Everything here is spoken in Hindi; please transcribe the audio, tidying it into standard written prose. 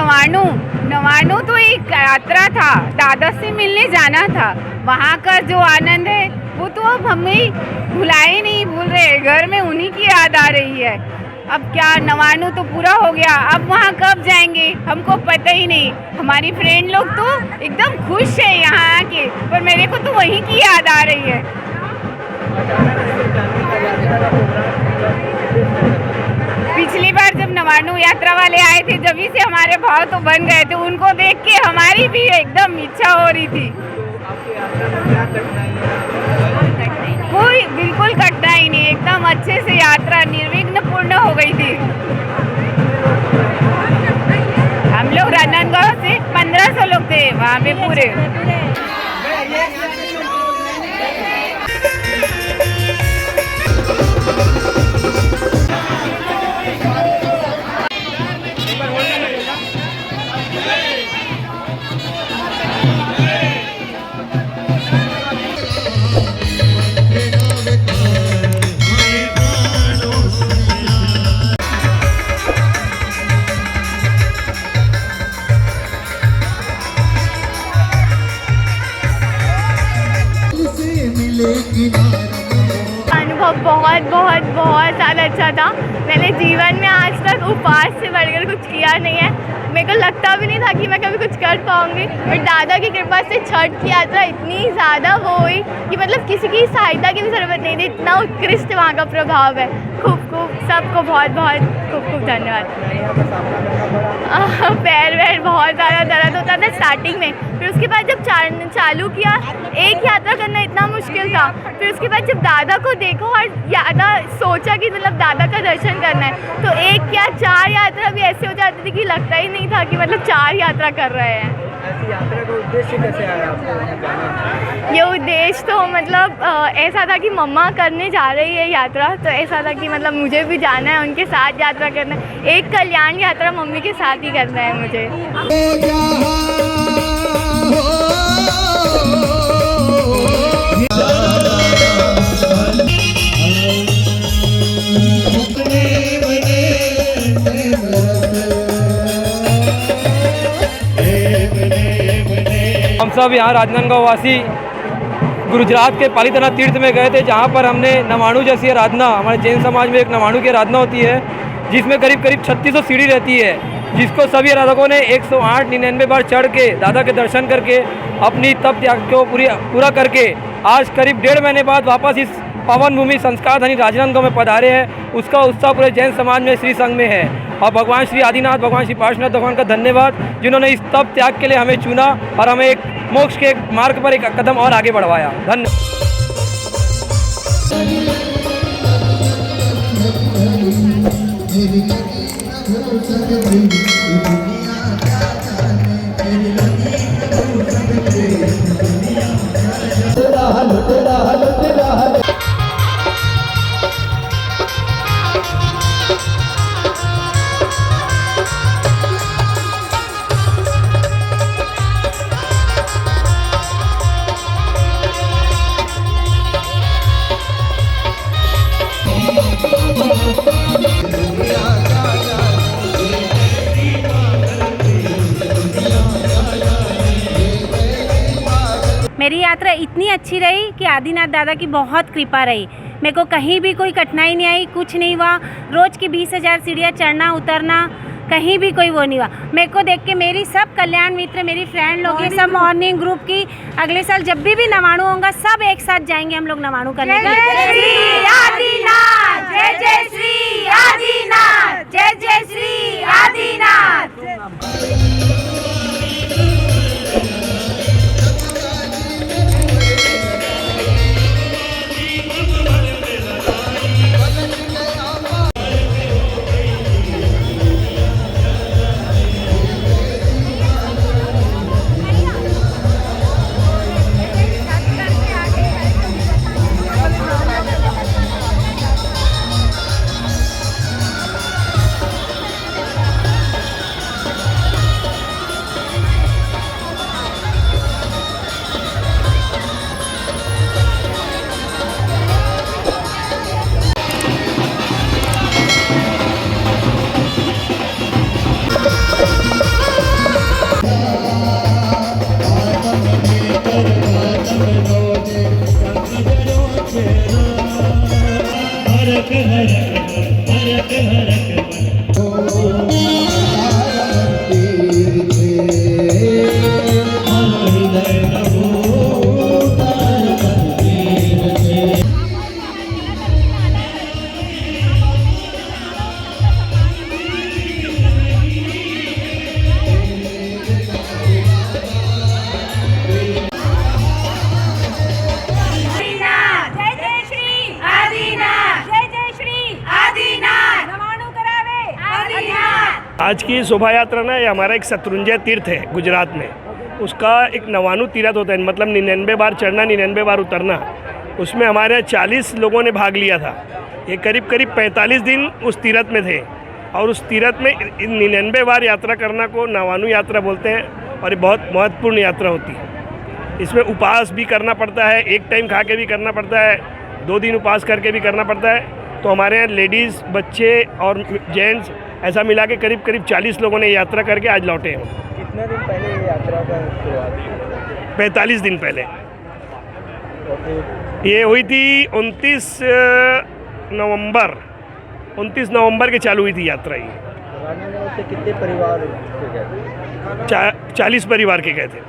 नवाणु नवाणु तो एक यात्रा था, दादा से मिलने जाना था। वहाँ का जो आनंद है वो तो अब हमें भुलाए नहीं भूल रहे, घर में उन्हीं की याद आ रही है। अब क्या नवाणु तो पूरा हो गया, अब वहाँ कब जाएंगे हमको पता ही नहीं। हमारी फ्रेंड लोग तो एकदम खुश है यहाँ आके, पर मेरे को तो वहीं की याद आ रही है। पिछली बार जब नवाणु यात्रा वाले आए थे, जब से हमारे भाव तो बन गए थे, उनको देख के हमारी भी एकदम इच्छा हो रही थी। कोई बिल्कुल कठिनाई नहीं, एकदम अच्छे से यात्रा निर्विघ्न पूर्ण हो गई थी। हम लोग राजनांदगांव से 1500 लोग थे वहाँ पे पूरे। अनुभव बहुत बहुत बहुत ज़्यादा अच्छा था। मैंने जीवन में आज तक उपवास से बढ़कर कुछ किया नहीं है। मेरे को लगता भी नहीं था कि मैं कभी कुछ कर पाऊँगी, और दादा की कृपा से छठ की यात्रा इतनी ज़्यादा वो हुई कि मतलब किसी की सहायता की भी ज़रूरत नहीं थी। इतना उत्कृष्ट वहाँ का प्रभाव है। खूब सबको बहुत बहुत खूब धन्यवाद। पैर वैर बहुत ज़्यादा दर्द होता था स्टार्टिंग में, फिर उसके बाद जब चालू किया, एक यात्रा करना इतना मुश्किल था। फिर उसके बाद जब दादा को देखो और ज़्यादा सोचा कि मतलब दादा का दर्शन करना है, तो एक या 4 यात्रा भी ऐसे हो जाती थी कि लगता ही नहीं था कि मतलब 4 यात्रा कर रहे हैं। ऐसी यात्रा का उद्देश्य कैसे आया आपको? ये उद्देश्य तो मतलब ऐसा था कि मम्मा करने जा रही है यात्रा, तो ऐसा था कि मतलब मुझे भी जाना है, उनके साथ यात्रा करना है। एक कल्याण यात्रा मम्मी के साथ ही करना है मुझे। हम सब यहाँ राजनांदगांव वासी गुजरात के पालीताना तीर्थ में गए थे, जहाँ पर हमने नवाणु जैसी आराधना, हमारे जैन समाज में एक नवाणु की आराधना होती है जिसमें करीब 3600 सीढ़ी रहती है, जिसको सभी आराधकों ने 108-99 बार चढ़ के दादा के दर्शन करके अपनी तप त्याग को पूरा करके आज करीब 1.5 महीने बाद वापस इस पावन भूमि संस्कार धनी राजनांदगांव में पधारे हैं। उसका उत्साह पूरे जैन समाज में श्री संघ में है। और भगवान श्री आदिनाथ, भगवान श्री पार्श्वनाथ भगवान का धन्यवाद, जिन्होंने इस तप त्याग के लिए हमें चुना और हमें एक मोक्ष के मार्ग पर एक कदम और आगे बढ़वाया। धन्यवाद। मेरी यात्रा इतनी अच्छी रही कि आदिनाथ दादा की बहुत कृपा रही। मेरे को कहीं भी कोई कठिनाई नहीं आई, कुछ नहीं हुआ। रोज़ की 20,000 सीढ़ियाँ चढ़ना उतरना, कहीं भी कोई वो नहीं हुआ। मेरे को देख के मेरी सब कल्याण मित्र, मेरी फ्रेंड लोग, ये सब मॉर्निंग ग्रुप की अगले साल जब भी नवाणु होगा, सब एक साथ जाएंगे हम लोग नवाणु करने। जय श्री आदिनाथ, जय जय श्री आदिनाथ, जय जय श्री आदिनाथ। आज की शोभा यात्रा ना, ये हमारा एक शत्रुंजय तीर्थ है गुजरात में, उसका एक 99 तीर्थ होता है, मतलब 99 बार चढ़ना 99 बार उतरना। उसमें हमारे 40 लोगों ने भाग लिया था। ये करीब करीब 45 दिन उस तीर्थ में थे, और उस तीर्थ में 99 बार यात्रा करना को नवानु यात्रा बोलते हैं, और ये बहुत महत्वपूर्ण यात्रा होती है। इसमें उपवास भी करना पड़ता है, एक टाइम खा के भी करना पड़ता है, 2 दिन उपवास करके भी करना पड़ता है। तो हमारे यहाँ लेडीज़, बच्चे और जेंट्स ऐसा मिला के करीब करीब 40 लोगों ने यात्रा करके आज लौटे हैं। कितने दिन पहले ये यात्रा का शुरुआत? 45 दिन पहले और फिर ये हुई थी 29 नवंबर के चालू हुई थी यात्रा। ये राजनांदगांव से कितने परिवार के गए? 40 परिवार के गए थे।